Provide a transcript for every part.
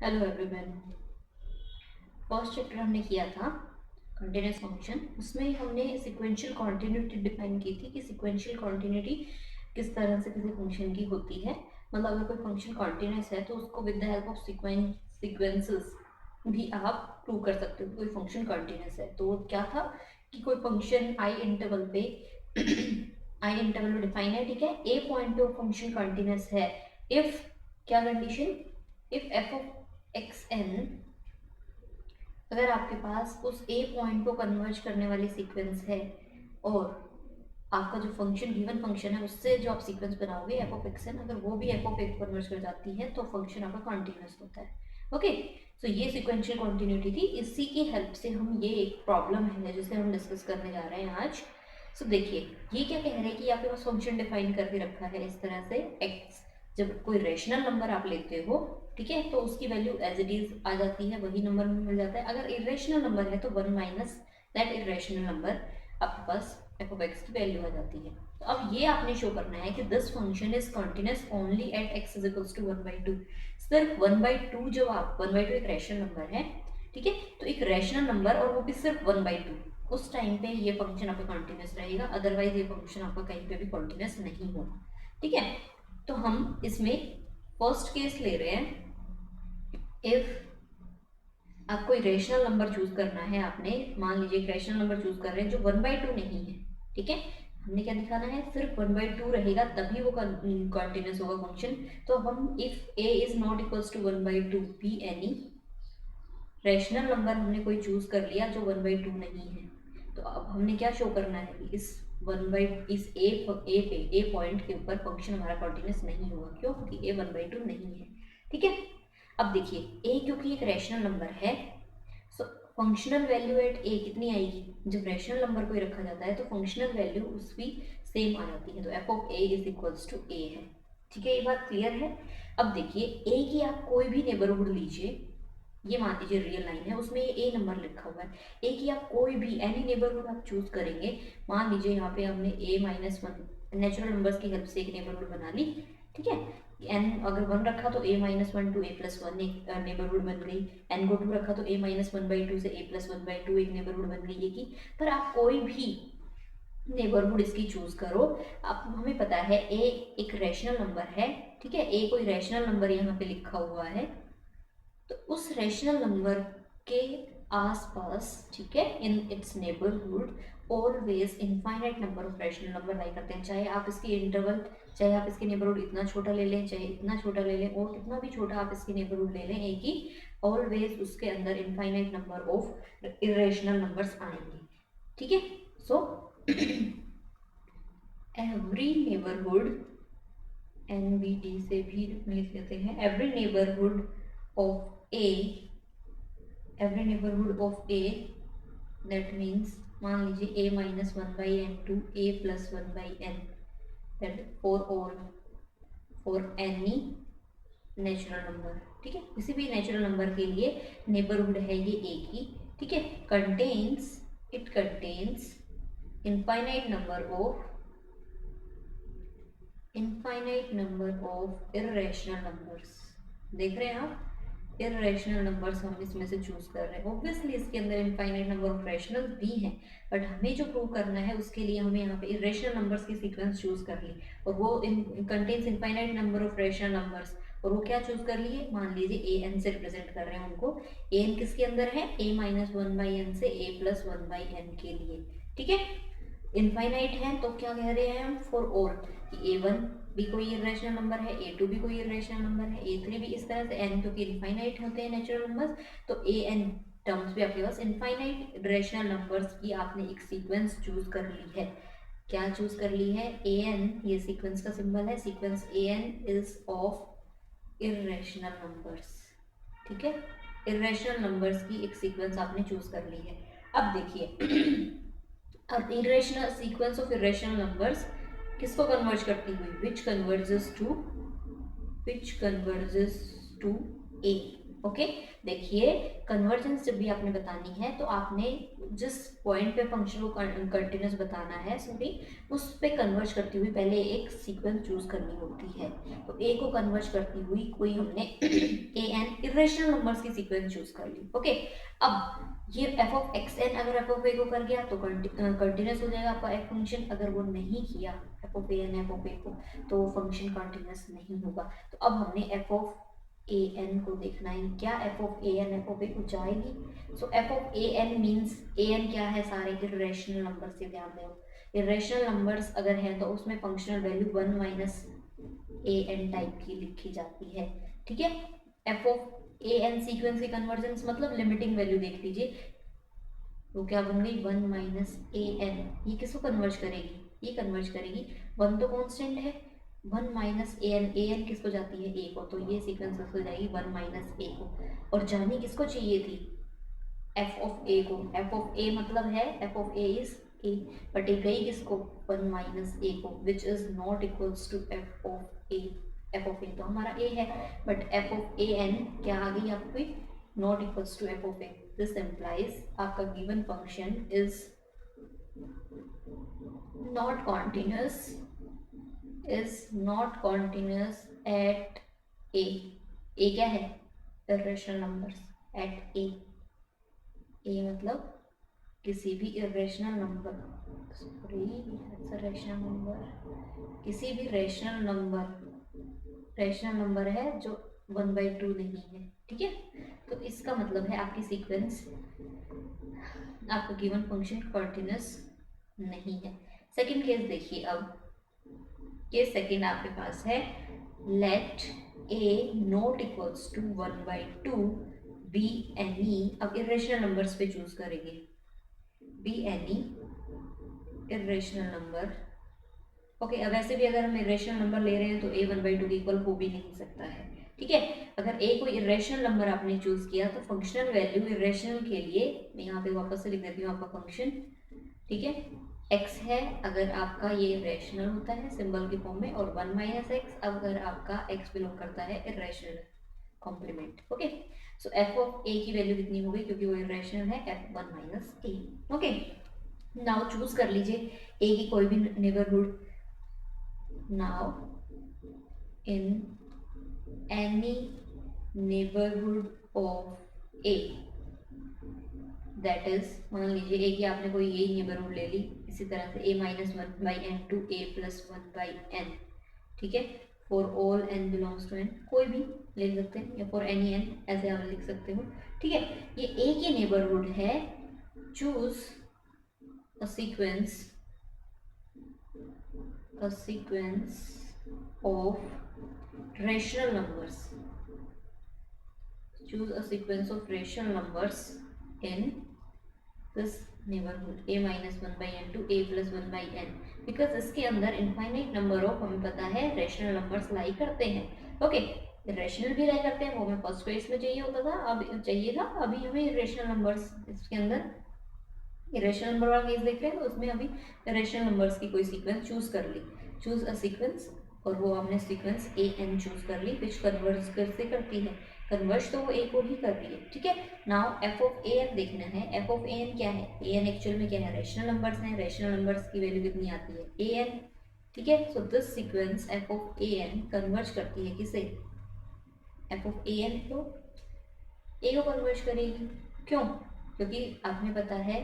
Hello everyone. First chapter हमने किया था कंटिन्यूस फंक्शन। उसमें हमने सिक्वेंशियल कॉन्टिन्यूटी डिफाइन की थी कि सिक्वेंशियल कॉन्टिन्यूटी किस तरह से किसी फंक्शन की होती है। मतलब अगर कोई फंक्शन कॉन्टिन्यूस है तो उसको with the help of sequences भी आप प्रूव कर सकते हो कोई फंक्शन कॉन्टिन्यूस है। तो क्या था कि कोई फंक्शन आई इंटरवल पे आई इंटरवल में डिफाइन है, ठीक है। ए पॉइंट पे वो फंक्शन कॉन्टिन्यूस है इफ, क्या condition, if f of x n, अगर आपके पास उस ए पॉइंट को कन्वर्ज करने वाली सीक्वेंस है और आपका जो फंक्शन गिवन फंक्शन है उससे जो आप सीक्वेंस बनाओगे एफ ऑफ एक्स एन, अगर वो भी एफ ऑफ एक्स कन्वर्ज कर जाती है तो फंक्शन आपका कॉन्टिन्यूस होता है। ओके, सो ये सिक्वेंशियल कॉन्टिन्यूटी थी। इसी की हेल्प से हम ये एक प्रॉब्लम है जिसे हम डिस्कस करने जा रहे हैं आज। सो देखिए ये क्या कह रहे हैं कि आपके पास फंक्शन डिफाइन करके रखा है इस तरह से एक्स। जब कोई रेशनल नंबर आप लेते हो, ठीक है, तो उसकी वैल्यू एज इट इज आ जाती है, वही नंबर में मिल जाता है। अगर इरेशनल नंबर है तो one minus that irrational number आपके पास एफ ऑफ एक्स की वैल्यू आ जाती है। तो अब ये आपने शो करना है कि this function is continuous only at x is equals to 1/2। सिर्फ 1/2, जब आप 1/2 एक रैशनल नंबर है, ठीक है, तो एक रैशनल नंबर और वो भी सिर्फ 1/2, उस टाइम पे ये फंक्शन आपका कंटिन्यूअस रहेगा। अदरवाइज ये फंक्शन आपका कहीं पे भी कंटिन्यूअस नहीं होगा, ठीक है। तो हम इसमें फर्स्ट केस ले रहे हैं। इफ आपको कोई रेशनल नंबर चूज करना है, आपने मान लीजिए एक रेशनल नंबर चूज कर रहे हैं जो 1/2 नहीं है, ठीक है। हमने क्या दिखाना है, सिर्फ 1/2 रहेगा तभी वो कंटिन्यूस होगा फंक्शन। तो हम if a is not equals to 1/2 be any rational number हमने कोई चूज कर लिया जो 1/2 नहीं है, तो अब हमने क्या शो करना है कि इस इस ए पॉइंट के ऊपर फंक्शन हमारा कंटिन्यूस नहीं होगा। क्यों? क्योंकि ए 1/2 नहीं है, ठीक है। अब देखिए ए क्योंकि एक रैशनल नंबर है, सो फंक्शनल वैल्यू एट ए कितनी आएगी? जब रैशनल नंबर कोई रखा जाता है तो फंक्शनल वैल्यू उसकी सेम आ जाती है, तो F of A is equals to A है, ठीक है। ये बात क्लियर है। अब देखिए ए की आप कोई भी नेबरहुड लीजिए, ये मान लीजिए रियल लाइन है, उसमें ये ए नंबर लिखा हुआ है। ए की आप कोई भी एनी नेबरहुड आप चूज करेंगे, मान लीजिए यहाँ पे हमने a-1 नेचुरल नंबर्स की हेल्प से एक नेबरहुड बना ली, ठीक है। एन अगर 1 रखा तो a-1 टू a+1 एक नेबरहुड बन गई। एन को 2 रखा तो a-1/2 से a+1/2 एक नेबरहुड बन गई ये की। पर आप कोई भी नेबरहुड इसकी चूज करो, आप हमें पता है ए एक रैशनल नंबर है, ठीक है। ए कोई रैशनल नंबर यहाँ पे लिखा हुआ है, तो उस रैशनल नंबर के आसपास, ठीक है, in its neighbourhood always infinite number of rational number lie करते हैं। चाहे आप इसकी इंटरवल, चाहे आप इसके नेबरहुड इतना छोटा ले लें, चाहे इतना छोटा ले लें, और कितना भी छोटा आप इसकी नेबरहुड ले लें ए की, ऑलवेज उसके अंदर infinite number of irrational numbers आएंगे, ठीक है। सो एवरी नेबरहुड, एनबीटी से भी लिख लेते हैं, every neighbourhood of a, every neighbourhood of A, that means मान लीजिए a-1/n to a+1/n, that for any natural number, ठीक है। किसी भी नेचुरल नंबर के लिए नेबरहुड है ये ए की, ठीक है। Contains, it contains infinite number of irrational numbers. देख रहे हैं आप, इरेशनल नंबर्स हम इसमें से चूज कर रहे हैं। ऑब्वियसली इसके अंदर इनफाइनाइट नंबर ऑफ रैशनल भी हैं, बट हमें जो प्रूव करना है उसके लिए हमें यहाँ पे इरेशनल नंबर्स की सीक्वेंस चूज कर ली, और वो contains infinite number of rational numbers, और वो क्या चूज कर लिए, मान लीजिए ए एन से रिप्रेजेंट कर रहे हैं उनको। ए एन किसके अंदर है, a-1/n से a+1/n के लिए, ठीक है। इनफाइनाइट है तो क्या कह रहे हैं हम, फॉर ऑल, कि a1 भी कोई इरेशनल नंबर है, a2 भी कोई इरेशनल नंबर है, a3 भी इस तरह से, n क्योंकि इनफाइनाइट होते हैं नेचुरल नंबर्स, तो an टर्म्स भी आपके पास इनफाइनाइट इरेशनल नंबर्स की आपने एक सीक्वेंस चूज कर ली है। क्या चूज कर ली है, an, ये सीक्वेंस का सिंबल है, sequence an is of irrational numbers, ठीक है। इरेशनल नंबर्स की एक सीक्वेंस आपने चूज कर ली है। अब देखिए अब irrational sequence of irrational numbers किसको कन्वर्ज करती हुई, विच कन्वर्जेस टू ए। ओके, देखिए कन्वर्जेंस जब भी आपने बतानी है तो आपने जिस पॉइंट पे फंक्शन को कंटिन्यूस बताना है, सॉरी, उस पे कन्वर्ज करती हुई पहले एक सीक्वेंस चूज करनी होती है। तो ए को कन्वर्ज करती हुई कोई हमने ए एन इरेशनल नंबर्स की सीक्वेंस चूज कर ली। ओके, अब ये एफ ऑफ एक्स एन अगर एफ ऑफ ए को कर गया तो कंटिन्यूस हो जाएगा आपका एफ फंक्शन। अगर वो नहीं किया F of A n F of A को तो फंक्शन कंटिन्यूस नहीं होगा। तो अब हमने एफ ऑफ ए एन को देखना है, क्या F of A n F of A को जाएगी। So F of A n means A n क्या है, सारे इरेशनल नंबर से ध्यान दो। इरेशनल नंबर्स अगर है तो उसमें functional value 1 minus a n type की लिखी जाती है। ठीक है, F of A n sequence की कन्वर्जेंस मतलब लिमिटिंग वैल्यू देख लीजिए, तो क्या बन गई 1 माइनस ए एन। ये किसको कन्वर्ज करेगी, ये कन्वर्ज करेगी 1 तो कांस्टेंट है, 1 माइनस ए एन किसको जाती है, ए को, तो ये सीक्वेंस हो जाएगी 1 माइनस ए को। और जानी किसको चाहिए थी, एफ ऑफ ए को। एफ ऑफ ए मतलब है F of A is A, but ये गई किसको 1 माइनस ए को, which is not equals to F of A. F of A तो हमारा ए है, but F of A n क्या आ गई आपकी, not equals to F of A. This implies आपका given function is not continuous, is not continuous at A. A क्या है, irrational numbers at A. A मतलब किसी भी irrational number, sorry rational number, किसी भी रेशनल नंबर है जो 1/2 नहीं है। ठीक है, तो इसका मतलब है आपकी सीक्वेंस, आपका गिवन फंक्शन कंटिन्यूस नहीं है। सेकंड केस देखिए, अब केस सेकंड आपके पास है, let a not equals to 1/2 be any. अब इरेशनल नंबर्स पे चूज करेंगे, be any irrational number. Okay, अब वैसे भी अगर हम इरेशनल नंबर ले रहे हैं तो ए 1/2 के इक्वल हो भी नहीं सकता है। ठीक है, अगर ए कोई इरेशनल नंबर आपने चूज किया तो फंक्शनल वैल्यू इरेशनल के लिए मैं यहाँ पे वापस से लिख देती हूँ आपका फंक्शन। ठीक है, एक्स है अगर आपका ये इरेशनल होता है सिंबल की फॉर्म में, और 1 माइनस एक्स अगर आपका एक्स बिलोंग करता है irrational complement. Okay, so F of A की वैल्यू कितनी होगी, क्योंकि वो इरेशनल है, F 1 minus A. Okay, now choose कर लीजिए ए की कोई भी नेबरहुड। Now in any neighbourhood of A, that is मान लीजिए ए की आपने कोई यही नेबरहुड ले ली, इसी तरह से A minus 1/n to A plus 1/n। ठीक है, for all n belongs to N, कोई भी ले सकते हैं, या फॉर एनी एन ऐसे आप लिख सकते हो। ठीक है, ये ए की नेबरहुड है, choose a sequence of rational numbers, choose a sequence of rational numbers in this neighborhood a minus 1/n to a plus 1/n, because इसके अंदर इनफाइनाइट नंबर ऑफ हमें पता है रेशनल नंबर्स लाई करते हैं। ओके, रेशनल भी लाई करते हैं, वो हमें फर्स्ट केस में चाहिए होता था, अब चाहिए था, अभी हमें रेशनल नंबर्स, इसके अंदर रेशनल नंबर वाला केस देख रहे हैं तो उसमें अभी रेशनल नंबर्स की कोई सीक्वेंस चूज कर ली, चूज अ सीक्वेंस, और वो आपने सीक्वेंस ए एन चूज कर ली, विच कन्वर्ज कैसे करती है, कन्वर्ज तो वो ए को ही कर रही है। ठीक है, now f of A n देखना है, एफ ऑफ ए एन क्या है, ए एन एक्चुअल में क्या है, रेशनल नंबर्स हैं, रेशनल नंबर्स की वैल्यू कितनी आती है, ए एन। ठीक है, so this sequence f of A n converge करती है किसे, एफ ऑफ ए एन को ए को कन्वर्ज करेगी। क्यों, क्योंकि आपने पता है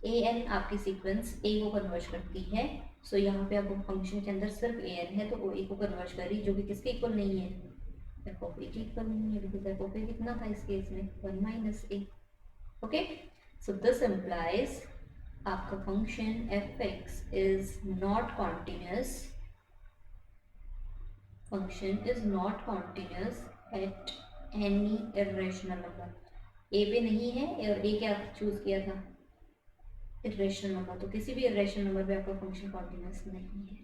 ए एन आपकी सीक्वेंस ए को कन्वर्ज करती है। सो यहाँ पे आपको फंक्शन के अंदर सिर्फ ए एन है तो वो ए को कन्वर्ज कर रही, जो कि किसके इक्वल नहीं है, एफ ऑफ ए के इक्वल नहीं है, बिकॉज एफ ऑफ ए कितना था इस केस में 1 minus A. Okay, so this implies आपका function F x is not continuous, function is not continuous at any irrational number. A पे नहीं है और ए क्या चूज किया था, इरेशनल नंबर, तो किसी भी इरेशनल नंबर पे आपका फंक्शन कॉन्टिन्यूस नहीं है।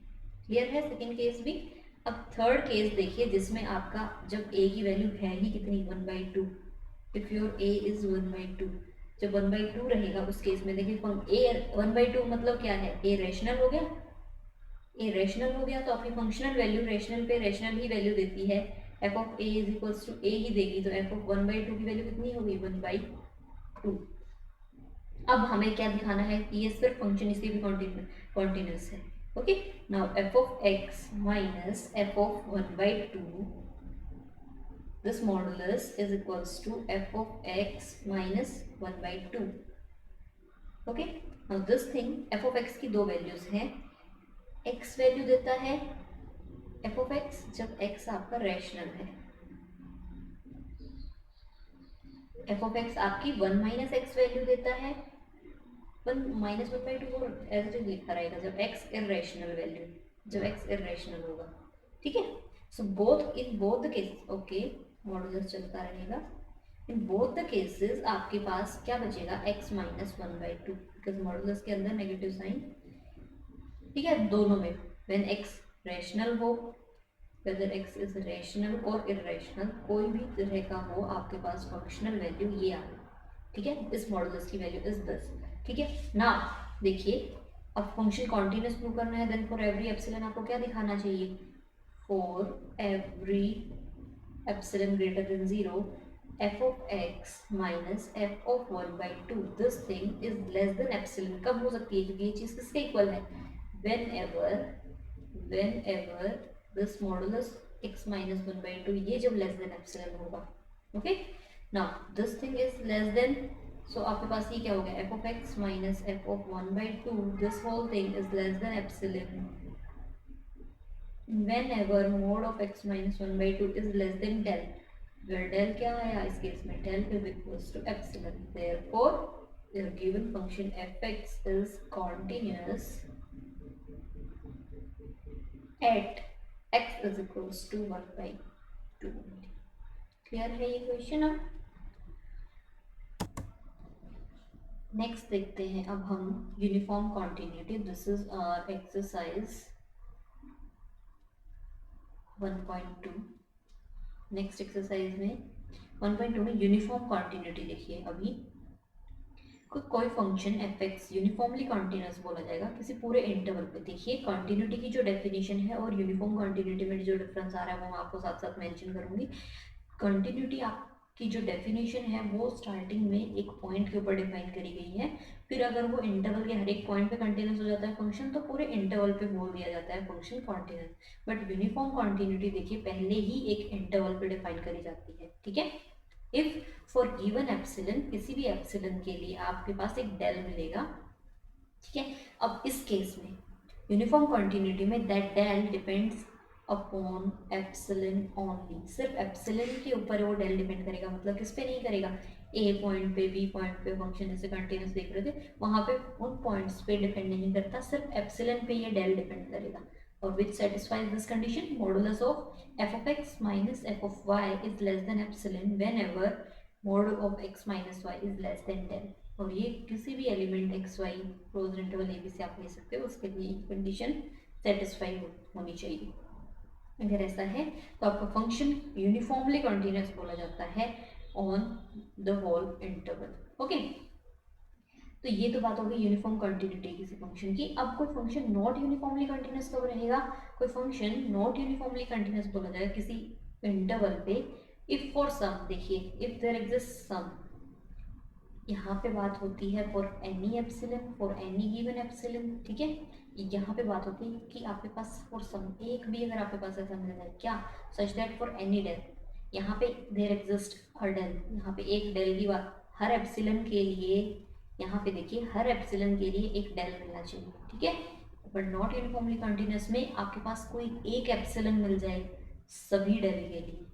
क्लियर है सेकंड केस भी। अब थर्ड केस देखिए, जिसमें आपका जब ए की वैल्यू है ही कितनी 1/2, इफ योर ए इज 1/2, जब 1/2 रहेगा उस केस में देखिए ए 1/2 मतलब क्या है, ए रेशनल हो गया, ए रेशनल हो गया तो आपकी फंक्शनल वैल्यू रेशनल पे रेशनल ही वैल्यू देती है, F of A is equals to A ही देगी, तो एफ ऑफ 1/2 की वैल्यू कितनी होगी 1/2। अब हमें क्या दिखाना है कि ये सिर्फ फंक्शन इसके भी कॉन्टिन्यूस है। Okay, now f of x minus F of 1/2 this modulus is equals to F of x minus 1/2. Okay, now this thing, f of x की दो वैल्यूज हैं. एक्स वैल्यू देता है एफ ऑफ एक्स जब x आपका rational है. F of x आपकी 1 minus x value देता है. 1 माइनस 1/2 और एज इट इज लिखा रहेगा जब एक्स इरेशनल वैल्यू, जब एक्स इरेशनल होगा. ठीक है, so both in both the case, okay, modulus चलता रहेगा. इन बोथ द केसेस आपके पास क्या बचेगा, x माइनस 1/2, बिकॉज मॉडुलस के अंदर नेगेटिव साइन. ठीक है, दोनों में व्हेन x रैशनल हो, वेदर x इज रैशनल और इरेशनल, कोई भी तरह का हो, आपके पास फंक्शनल वैल्यू ये आ गई. ठीक है, इस मॉडुलस की वैल्यू इज दिस. ठीक है ना, देखिए अब फंक्शन कॉन्टिन्यूस प्रूव करना है, देन फॉर एवरी एप्सिलॉन आपको क्या दिखाना चाहिए, for every epsilon greater than 0 f of x minus f of 1/2 this thing is less than epsilon. कब हो सकती है, क्योंकि ये चीज किसके इक्वल है, whenever this modulus x minus 1/2 ये जब less than epsilon होगा. Okay, now this thing is less than, so आपके पास ये क्या हो गया, f of x minus f of 1/2 this whole thing is less than epsilon whenever mod of x minus 1/2 is less than del. where del क्या आया इस case में, del is equals to epsilon. Therefore the given function fx is continuous at x is equals to 1/2. Clear है ये question. अब next देखते हैं अब हम uniform continuity. This is our exercise 1.2. Next exercise में 1.2 में यूनिफॉर्म कॉन्टिन्यूटी देखिए. अभी कोई function F x uniformly continuous बोला जाएगा किसी पूरे इंटरवल पे. देखिए कॉन्टिन्यूटी की जो डेफिनेशन है और यूनिफॉर्म कॉन्टिन्यूटी में जो डिफरेंस आ रहा है वो मैं आपको साथ साथ मेंशन करूंगी. कॉन्टिन्यूटी आपकी जो डेफिनेशन है वो स्टार्टिंग में एक पॉइंट के ऊपर डिफाइन करी गई है, फिर अगर वो इंटरवल के हर एक पॉइंट पे कंटिन्यूस हो जाता है फंक्शन तो पूरे इंटरवल पे बोल दिया जाता है function continuous. But uniform continuity देखिए पहले ही एक इंटरवल पे डिफाइन करी जाती है. ठीक है, इफ फॉर गिवन एप्सिलॉन, किसी भी एप्सिलॉन के लिए आपके पास एक डेल मिलेगा. ठीक है, अब इस केस में यूनिफॉर्म कॉन्टिन्यूटी में that del depends upon epsilon only. सिर्फ एप्सिलॉन के ऊपर वो डेल डिपेंड करेगा, मतलब किस पे नहीं करेगा, ए पॉइंट पे बी पॉइंट पे फंक्शन जैसे कंटिन्यूस देख रहे थे वहां पे उन पॉइंट्स पे डिपेंड नहीं करता, सिर्फ एप्सिलॉन पे ये डेल डिपेंड करेगा. और विच satisfies this condition, modulus of f of x minus f of y is less than epsilon whenever mod of x minus y is less than 10. और ये किसी भी element x y close interval ए b से आप ले सकते हो, उसके लिए कंडीशन सेटिस्फाई होनी चाहिए. अगर ऐसा है तो आपका फंक्शन यूनिफॉर्मली कंटिन्यूस बोला जाता है on the whole interval. Okay, तो ये तो बात होगी यूनिफॉर्म कंटिन्यूटी किसी फंक्शन की. अब कोई फंक्शन नॉट यूनिफॉर्मली कंटिन्यूस कब रहेगा, कोई फंक्शन नॉट यूनिफॉर्मली कंटिन्यूस बोला जाएगा किसी इंटरवल पे इफ फॉर सम. देखिए इफ देयर एग्जिस्ट सम, यहाँ पे बात होती है for any epsilon, for any given epsilon. ठीक है, यहाँ पे बात होती है कि आपके पास फॉर सम एक भी अगर आपके पास ऐसा मिल जाए क्या, such that for any del, यहाँ पे देयर एग्जिस्ट अ डेल, यहाँ पे एक डेल की बात, हर एप्सिलॉन के लिए यहाँ पे देखिए हर एप्सिलॉन के लिए एक डेल मिलना चाहिए. ठीक है, बट नॉट यूनिफॉर्मली कंटिन्यूस में आपके पास कोई एक एप्सिलॉन मिल जाए सभी डेल के लिए.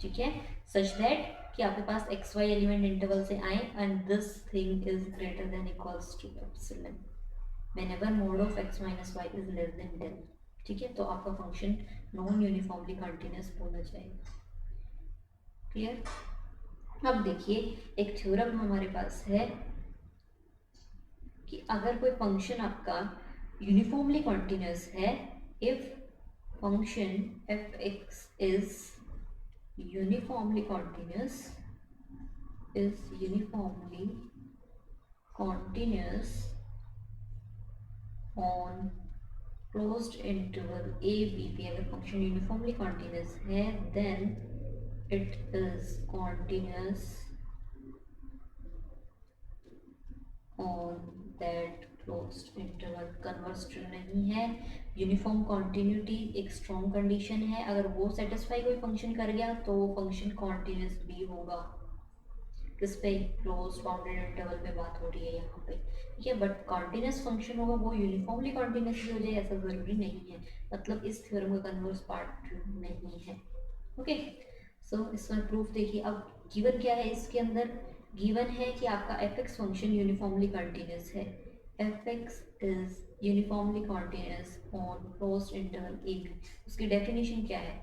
ठीक है, सच दैट कि आपके पास एक्स वाई एलिमेंट इंटरवल से आए and this thing is greater than equals to epsilon whenever mod of x minus y is less than del. ठीक है, तो आपका फंक्शन नॉन यूनिफॉर्मली कंटिन्यूस बोला जाएगा. क्लियर. अब देखिए एक थ्योरम हमारे पास है कि अगर कोई फंक्शन आपका यूनिफॉर्मली कॉन्टिन्यूस है, if function F x is uniformly continuous, on closed interval A b पे, अगर फंक्शन यूनिफॉर्मली कॉन्टिन्यूस है then it is continuous on that closed interval converse true नहीं है। यूनिफॉर्म कॉन्टिन्यूटी एक स्ट्रॉन्ग कंडीशन है, अगर वो सेटिस्फाई कोई फंक्शन कर गया तो वो फंक्शन कॉन्टिन्यूस भी होगा। किस पे? क्लोज बाउंडेड इंटरवल पे बात हो रही है यहाँ पे, ठीक है। बट कॉन्टिन्यूस फंक्शन होगा वो यूनिफॉर्मली कॉन्टिन्यूस भी हो जाए ऐसा ज़रूरी नहीं है, मतलब इस थ्योरम का कन्वर्स पार्ट ट्रू नहीं है। ओके, सो इसमें प्रूफ देखिए। अब गिवन क्या है इसके अंदर? गिवन है कि आपका F x function uniformly continuous है। F x is uniformly continuous on closed interval A B. उसकी डेफिनेशन क्या है?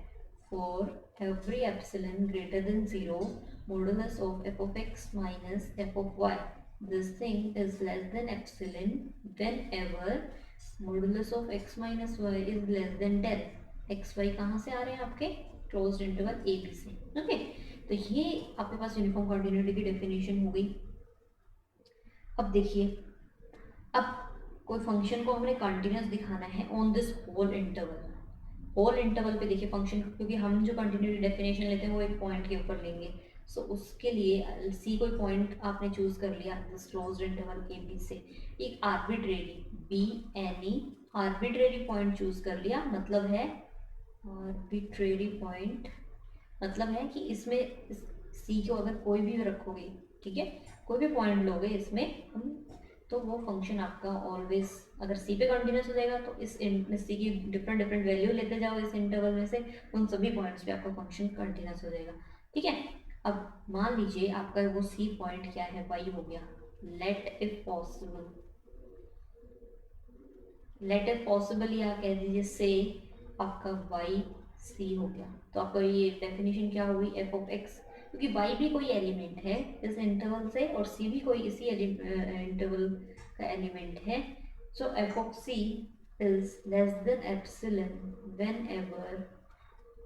For every epsilon greater than 0 modulus of f of x minus f of y, this thing is less than epsilon whenever modulus of x minus y is less than del। x y कहाँ से आ रहे हैं आपके? Closed interval ए b से। Okay, तो ये आपके पास uniform continuity की डेफिनेशन हो गई। अब देखिए, अब कोई फंक्शन को हमने कंटिन्यूस दिखाना है on this whole interval. Whole interval पे देखिए फंक्शन, क्योंकि हम जो कंटिन्यूटी डेफिनेशन लेते हैं वो एक पॉइंट के ऊपर लेंगे, सो उसके लिए सी कोई पॉइंट आपने चूज कर लिया this closed interval A b से, एक arbitrary be any arbitrary point choose कर लिया, मतलब है आर्बिट्रेरी पॉइंट, मतलब है कि इसमें सी को अगर कोई भी रखोगे, ठीक है, कोई भी पॉइंट लोगे इसमें हम, तो वो फंक्शन आपका ऑलवेज अगर सी पे कंटिन्यूस हो जाएगा, तो इस सी की डिफरेंट डिफरेंट वैल्यू लेते जाओ इस इंटरवल में से, उन सभी पॉइंट्स पे आपका फंक्शन कंटिन्यूस हो जाएगा, ठीक है। अब मान लीजिए आपका वो सी पॉइंट क्या है? वाई हो गया। लेट इफ पॉसिबल या कह दीजिए से आपका वाई सी हो गया, तो आपका ये डेफिनेशन क्या हुई? एफ ऑफ एक्स, क्योंकि वाई भी कोई एलिमेंट है इस इंटरवल से और सी भी कोई इसी इंटरवल का एलिमेंट है, so F of C is less than epsilon whenever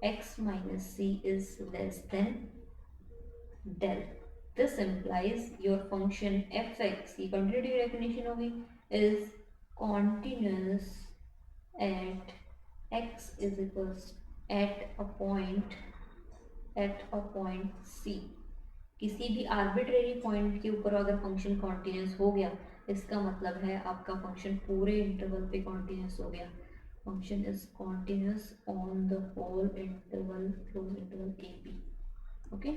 x minus C is less than del। This implies your function f(x) की continuity definition होगी is continuous at x is equals at a point c। किसी भी arbitrary point के ऊपर अगर function continuous हो गया, इसका मतलब है आपका फंक्शन पूरे इंटरवल पे कॉन्टिन्यूस हो गया। Function is continuous on the whole interval close interval A b. Okay,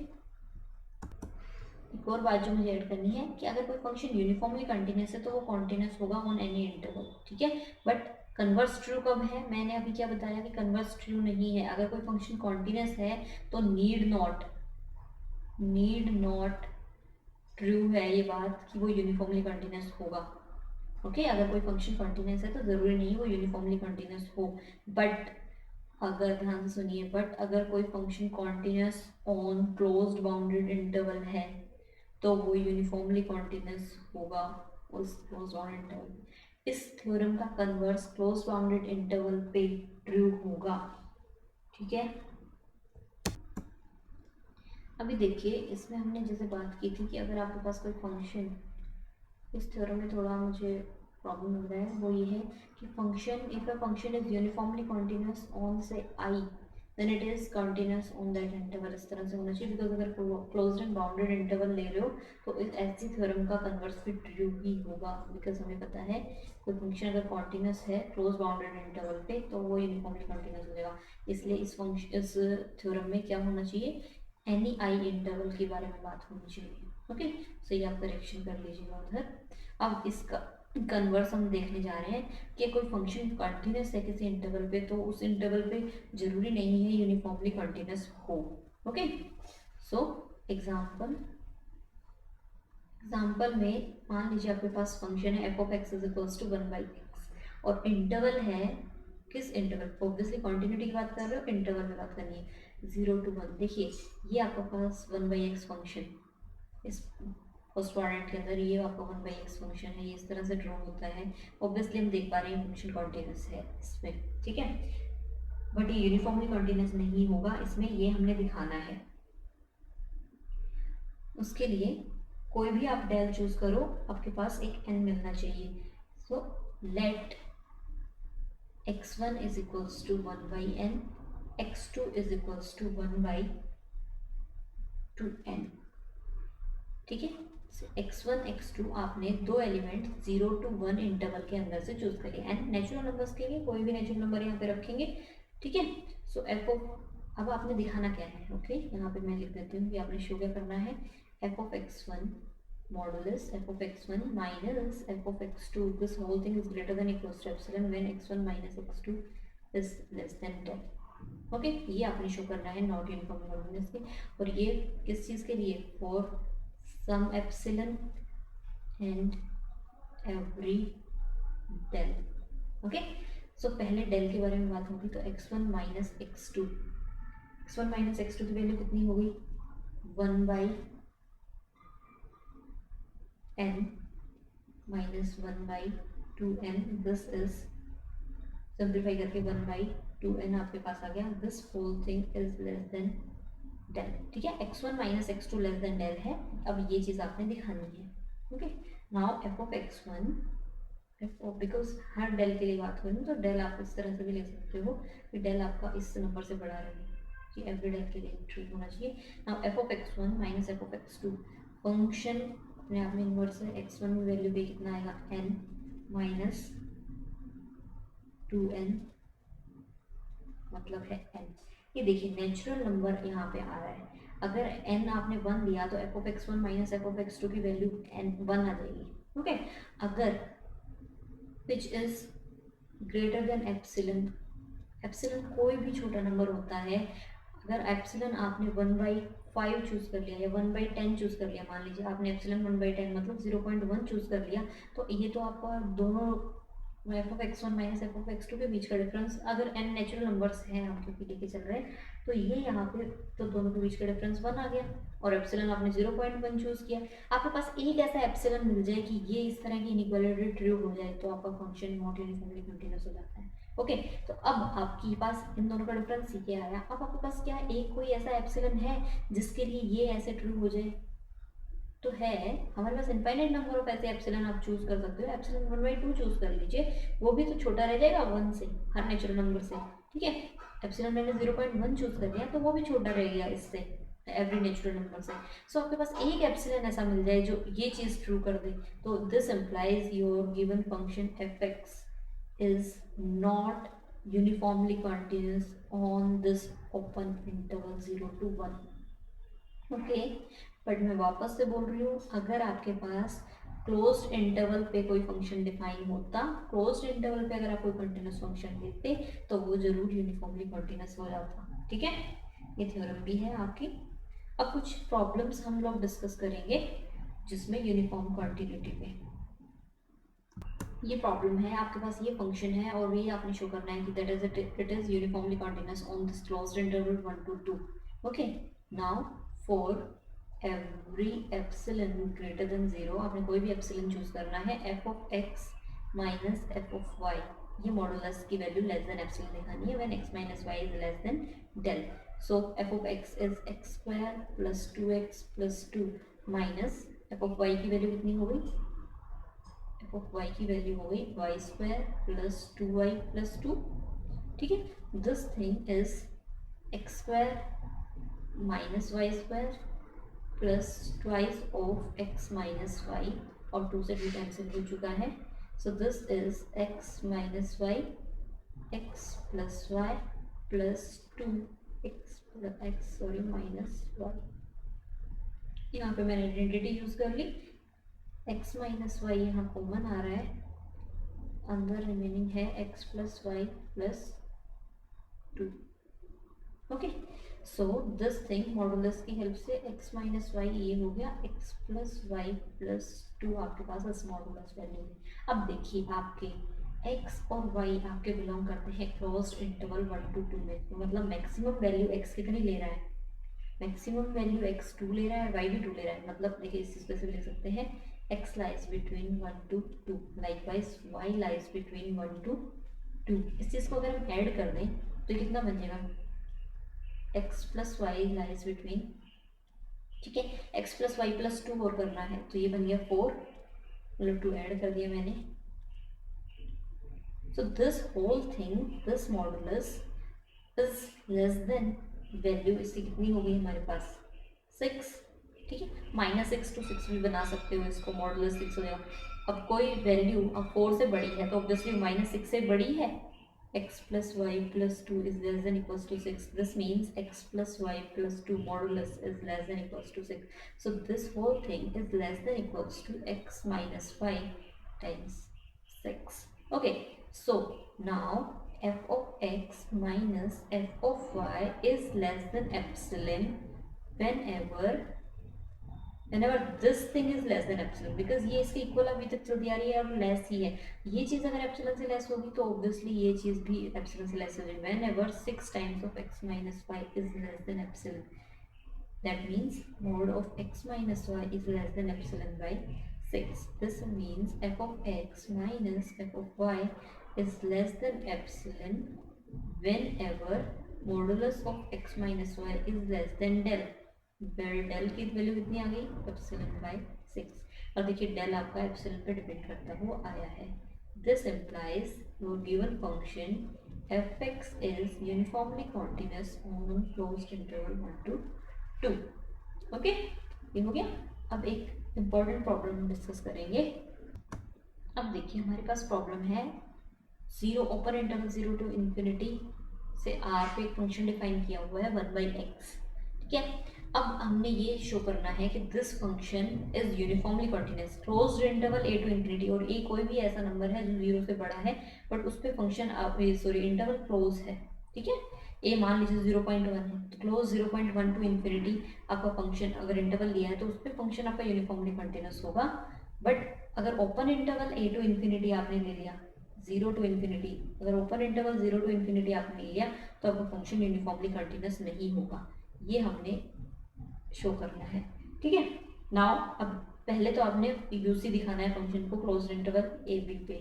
एक और बात जो मुझे ऐड करनी है कि अगर कोई फंक्शन यूनिफॉर्मली कंटिन्यूस है तो वो कंटिन्यूस होगा ऑन एनी इंटरवल, ठीक है। बट कन्वर्स ट्रू कब है? मैंने अभी क्या बताया कि कन्वर्स ट्रू नहीं है। अगर कोई फंक्शन कंटिन्यूस है तो नीड नॉट ट्रू है ये बात कि वो यूनिफॉर्मली कंटिन्यूस होगा। ओके, अगर कोई फंक्शन कंटिन्यूस है तो ज़रूरी नहीं वो यूनिफॉर्मली कंटिन्यूस हो। बट अगर ध्यान से सुनिए, बट अगर कोई function continuous on closed bounded interval है तो वो यूनिफॉर्मली कॉन्टिन्यूस होगा उस क्लोज बाउंडेड इंटरवल। इस थ्योरम का कन्वर्स क्लोज बाउंडेड इंटरवल पे ट्रू होगा, ठीक है। अभी देखिए, इसमें हमने जैसे बात की थी कि अगर आपके पास कोई फंक्शन, इस थ्योरम में थोड़ा मुझे प्रॉब्लम हो रहा है, वो ये है कि function if a function is uniformly continuous on से I then it is continuous on that interval, इस तरह से होना चाहिए। बिकॉज अगर क्लोज्ड एंड बाउंडेड इंटरवल ले रहे हो तो इस ऐसी थ्योरम का कन्वर्स भी ट्रू ही होगा, बिकॉज हमें पता है कोई फंक्शन अगर कॉन्टिन्यूस है क्लोज बाउंडेड इंटरवल पे तो वो यूनिफॉर्मली कॉन्टिन्यूस हो जाएगा। इसलिए इस थ्योरम में क्या होना चाहिए? एनी आई इंटरवल के बारे में बात होनी चाहिए। ओके, सही, आप करेक्शन कर लीजिएगा उधर। अब इसका कन्वर्स हम देखने जा रहे हैं कि कोई फंक्शन कंटिन्यूस है किसी इंटरवल पे, तो उस इंटरवल पे जरूरी नहीं है यूनिफॉर्मली कंटिन्यूस हो। ओके, सो एग्जांपल में मान लीजिए आपके पास फंक्शन है F of x is equals to 1/x और इंटरवल है, किस इंटरवल? ऑब्वियसली कंटिन्यूटी की बात कर रहे हो, इंटरवल में बात करनी है 0 to 1। देखिए, ये आपके पास 1/x फंक्शन, इस फर्स्ट क्वाड्रेंट के अंदर ये आपका 1/x फंक्शन है, ये इस तरह से ड्रॉ होता है। ऑब्वियसली हम देख पा रहे हैं फंक्शन कॉन्टिन्यूस है इसमें, ठीक है। बट ये यूनिफॉर्मली कॉन्टिन्यूस नहीं होगा इसमें, ये हमने दिखाना है। उसके लिए कोई भी आप डेल चूज करो, आपके पास एक n मिलना चाहिए। So let x1 is equals to 1/n, x2 is equals to 1/2n, ठीक है। x1 x2 आपने दो एलिमेंट 0 to 1 इंटरवल के अंदर से चूज कर लिया एंड नेचुरल नंबर्स के लिए कोई भी नेचुरल नंबर यहाँ पे रखेंगे, ठीक है। सो एफ ऑफ, अब आपने दिखाना क्या है, ओके यहाँ पे मैं लिख देती हूँ कि आपने शो क्या करना है, F of x1 modulus f of x1 minus F of x2, this whole thing is greater than equals to epsilon when x1 minus x2 is less than 10, okay. ये आपने शो करना है नॉट यूनिफॉर्म मॉडुलस के, और ये किस चीज़ के लिए, for some epsilon and every del, okay. So पहले डेल के बारे में बात होगी, तो x1 minus x2, x1 minus x2 की वैल्यू कितनी होगी, 1/n minus 1/2n, this is simplify करके 1/2n आपके पास आ गया, this whole thing is less than del, ठीक है। x1 minus x2 less than del है, अब ये चीज़ आपने दिखानी है, okay. Now f of x1, because हर डेल के लिए बात करूँ तो डेल आप इस तरह से भी ले सकते हो कि डेल आपका इस नंबर से बड़ा रहे, कि एवरी डेल के लिए ट्रू होना चाहिए। Now f of x1 minus F of x2, function अपने आप में इनवर्स है, x1 की वैल्यू पे कितना आएगा, n माइनस 2n मतलब है n। ये देखिए नेचुरल नंबर यहाँ पे आ रहा है, अगर n आपने 1 लिया तो F of x1 minus F of x2 की वैल्यू n 1 आ जाएगी, ओके। अगर which is greater than epsilon, epsilon कोई भी छोटा नंबर होता है, अगर एप्सिलॉन आपने 1/5 चूज कर लिया या 1/10 चूज कर लिया, मान लीजिए आपने एप्सिलॉन 1/10 मतलब 0.1 चूज कर लिया, तो ये तो आपका दोनों F of x1 minus F of x2 के बीच का डिफरेंस, अगर n नेचुरल नंबर्स हैं आप क्योंकि लेके चल रहे हैं, तो ये यहाँ पे तो दोनों के बीच का डिफरेंस 1 आ गया, और एप्सिलॉन आपने 0.1 चूज किया, आपके पास एक ऐसा एप्सिलॉन मिल जाए कि ये इस तरह की इनइक्वालिटी ट्रू हो जाए, तो आपका फंक्शन नॉट यूनिफॉर्मली कंटीन्यूअस हो जाता है, ओके। तो अब आपके पास इन दोनों का डिफरेंस सीखे आया, अब आपके पास क्या है, एक कोई ऐसा एप्सिलॉन है जिसके लिए ये ऐसे ट्रू हो जाए, तो है हमारे पास इनफाइनाइट नंबर ऑफ ऐसे एप्सिलॉन आप चूज कर सकते हो, एप्सिलॉन 1/2 चूज कर लीजिए, वो भी तो छोटा रह जाएगा 1 से, हर नेचुरल नंबर से, ठीक है। एप्सिलॉन मैंने 0.1 चूज कर लिया तो वो भी छोटा रह गया इससे, एवरी नेचुरल नंबर से। सो आपके पास एक एप्सिलॉन ऐसा मिल जाए जो ये चीज ट्रू कर दे, तो this implies your given function F x is not uniformly continuous on this open interval 0 to 1, okay. But मैं वापस से बोल रही हूँ, अगर आपके पास क्लोज्ड इंटरवल पे कोई फंक्शन डिफाइन होता, क्लोज्ड इंटरवल पे अगर आप कोई कंटिन्यूअस फंक्शन लेते तो वो जरूर यूनिफॉर्मली कंटिन्यूअस हो जाता, ठीक है। ये थ्योरम भी है आपकी। अब कुछ प्रॉब्लम्स हम लोग डिस्कस करेंगे जिसमें यूनिफॉर्म कंटिन्यूटी पे ये प्रॉब्लम है, आपके पास ये फंक्शन है और ये आपने शो करना है कि that is it is uniformly continuous on this closed interval 1 to 2, okay. Now for every epsilon greater than 0 आपने कोई भी एप्सिलॉन चूज करना है, F of x minus F of y, ये मॉडुलस की वैल्यू लेस देन एप्सिलॉन दिखानी है when x minus y is less than del. So F of x is x square plus 2x plus 2 minus F of Y की value कितनी हो गई, F of Y की value हो गई Y square plus 2y plus 2, ठीक है। This thing is x square minus y square plus twice of x minus y, और 2 से 2 कैंसिल हो चुका है, so this is x minus y x plus y plus 2 x sorry minus y. यहाँ पे मैंने आइडेंटिटी यूज कर ली, x माइनस वाई यहाँ कॉमन आ रहा है, अंदर रिमेनिंग है x plus y plus 2, okay. So this thing modulus की हेल्प से x माइनस वाई ये हो गया x प्लस वाई प्लस 2 आपके पास इस मॉडुलस वैल्यू में। अब देखिए आपके x और y आपके बिलोंग करते हैं क्लोज्ड इंटरवल 1 to 2 में, मतलब मैक्सिमम वैल्यू x कितनी ले रहा है, मैक्सिमम वैल्यू x 2 ले रहा है, y भी 2 ले रहा है, मतलब देखिए इस चीज पे लिख सकते हैं x lies between 1 to 2, likewise y lies between 1 to 2। इस चीज को अगर हम ऐड कर दें तो ये कितना बन जाएगा, x plus y lies between, ठीक है, x प्लस वाई प्लस 2 और करना है तो ये बन गया 4, मतलब 2 ऐड कर दिया मैंने। So this whole thing, this modulus is less than value इसकी कितनी हो गई हमारे पास 6, ठीक है। -6 to 6 भी बना सकते हो, इसको मॉडुलस 6 हो जाएगा। अब कोई वैल्यू अब 4 से बड़ी है तो ऑब्वियसली -6 से बड़ी है, x plus y plus 2 is less than equals to 6. This means x plus y plus 2 modulus is less than equals to 6. So this whole thing is less than equals to x minus y times 6. Okay, so now f of x minus f of y is less than epsilon whenever this thing is less than epsilon, because ये इसके equal अभी तक चलती आ रही है और less ही है। ये चीज़ अगर एप्सिलॉन से लेस होगी तो ऑब्वियसली ये चीज़ भी एप्सिलॉन से लेस होगी। whenever 6 times of x minus y is less than epsilon, that means mod of x minus y is less than epsilon by 6. This means f of x minus f of y is less than epsilon whenever modulus of x minus y is less than del। Del की value कितनी आ गई, epsilon bye 6। और देखिए del आपका epsilon पे depend करता हुआ आया है। This implies your given function F x is uniformly continuous on closed interval 1 to 2। Okay, ये हो गया। अब एक इम्पॉर्टेंट प्रॉब्लम डिस्कस करेंगे। अब देखिए हमारे पास प्रॉब्लम है 0 ओपन इंटरवल 0 to इन्फिनिटी से आर पे एक फंक्शन डिफाइन किया हुआ है 1/x। ठीक है, अब हमने ये शो करना है कि this function is uniformly continuous closed interval a to infinity, और a कोई भी ऐसा नंबर है जो 0 से बड़ा है बट उस पर फंक्शन इंटरवल क्लोज है। ठीक है, a मान लीजिए 0.1 है तो क्लोज 0.1 to इन्फिनिटी आपका फंक्शन अगर इंटरवल लिया है तो उस पर फंक्शन आपका यूनिफॉर्मली कॉन्टिन्यूअस होगा। बट अगर open interval a to infinity आपने ले लिया 0 to इन्फिनिटी, अगर ओपन इंटरवल 0 to इन्फिनिटी आपने ले लिया तो आपका फंक्शन यूनिफॉर्मली कॉन्टिन्यूअस नहीं होगा। ये हमने शो करना है। ठीक है, नाउ अब पहले तो आपने यूसी दिखाना है फंक्शन को क्लोज्ड इंटरवल ए बी पे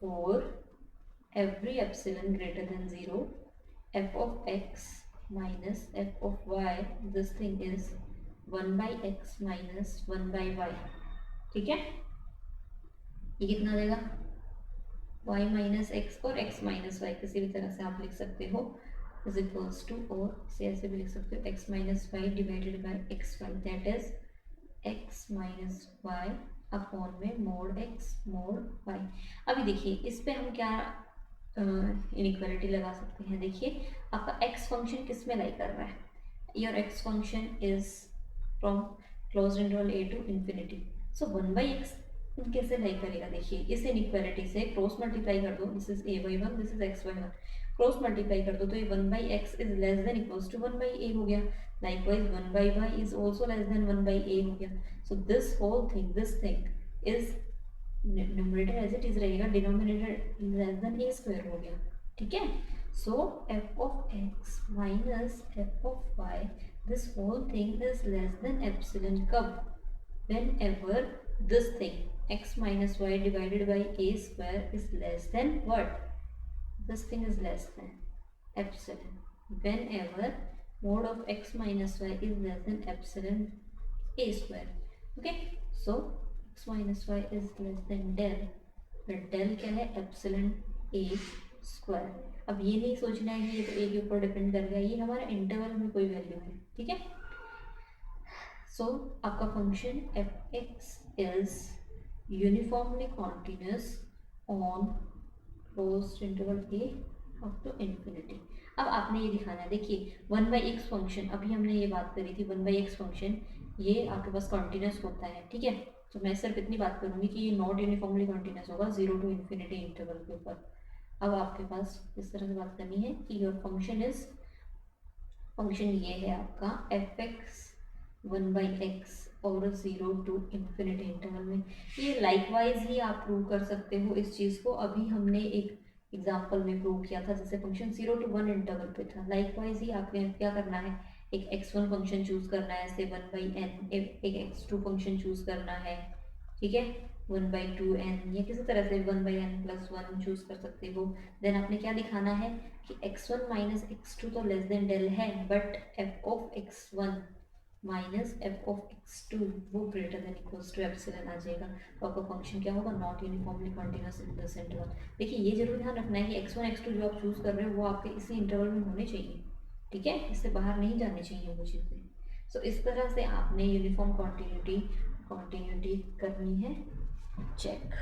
for every epsilon greater than 0 f of x minus F of y, this thing is 1/x minus 1/y। ठीक है, ये कितना देगा y माइनस एक्स और x माइनस वाई, किसी भी तरह से आप लिख सकते हो is equals to, और इसे ऐसे भी लिख सकते हो x minus y divided by xy, that is x minus y upon में mod x mod y। अभी देखिए इस पे हम क्या इनइक्वालिटी लगा सकते हैं। देखिए आपका x फंक्शन किस में लाई कर रहा है, your x function is from closed interval a to infinity, so 1/x कैसे लाई करेगा। देखिए इस इनइक्वालिटी से क्रॉस मल्टीप्लाई कर दो, this is a/1 this is x/1, cross multiply कर दो तो ये 1/x is less than equals to 1/a हो गया। Likewise 1/y is also less than 1/a हो गया। So this whole thing this thing is numerator as it is रहेगा, denominator less than a² हो गया। ठीक है, so f of x minus f of y, this whole thing is less than epsilon कब, whenever this thing x minus y divided by a² is less than what, this thing is less than epsilon, whenever mod of x minus y is less than epsilon a²। okay, so x minus y is less than del, but del क्या है epsilon a²। अब ये नहीं सोचना है कि ये तो a के ऊपर डिपेंड कर गया, ये हमारा इंटरवल में कोई वैल्यू है। ठीक है, सो आपका function F x is uniformly continuous on closed interval a up to infinity. अब आपने ये दिखाना है, देखिए 1/x फंक्शन, अभी हमने ये बात करी थी 1/x फंक्शन ये आपके पास कॉन्टिन्यूअस होता है। ठीक है, तो मैं सिर्फ इतनी बात करूँगी कि ये नॉट यूनिफॉर्मली कॉन्टिन्यूअस होगा 0 to इन्फिनिटी इंटरवल के ऊपर। अब आपके पास इस तरह से बात करनी है कि योर फंक्शन ये है आपका एफ एक्स 1/x और 0 to इन्फिनिटी इंटरवल में। ये लाइकवाइज ही आप प्रूव कर सकते हो इस चीज़ को, अभी हमने एक एग्जाम्पल में प्रूव किया था जैसे फंक्शन 0 to 1 इंटरवल पे था। लाइकवाइज ही आपके क्या करना है, एक x1 फंक्शन चूज करना है ऐसे 1/n, एक x2 फंक्शन चूज करना है। ठीक है, 1/2n या किसी तरह से 1/n+1 चूज कर सकते हो। देन आपने क्या दिखाना है कि x1 माइनस x2 तो लेस देन डेल है, but f of x1 minus F of x2 वो greater than equals to epsilon आ जाएगा। तो आपका फंक्शन क्या होगा, not uniformly continuous in this interval. देखिए ये जरूर ध्यान रखना है कि x1 x2 जो आप चूज कर रहे हो वो आपके इसी इंटरवल में होने चाहिए। ठीक है, इससे बाहर नहीं जानी चाहिए वो चीज़ें। सो इस तरह से आपने यूनिफॉर्म कॉन्टिन्यूटी करनी है चेक।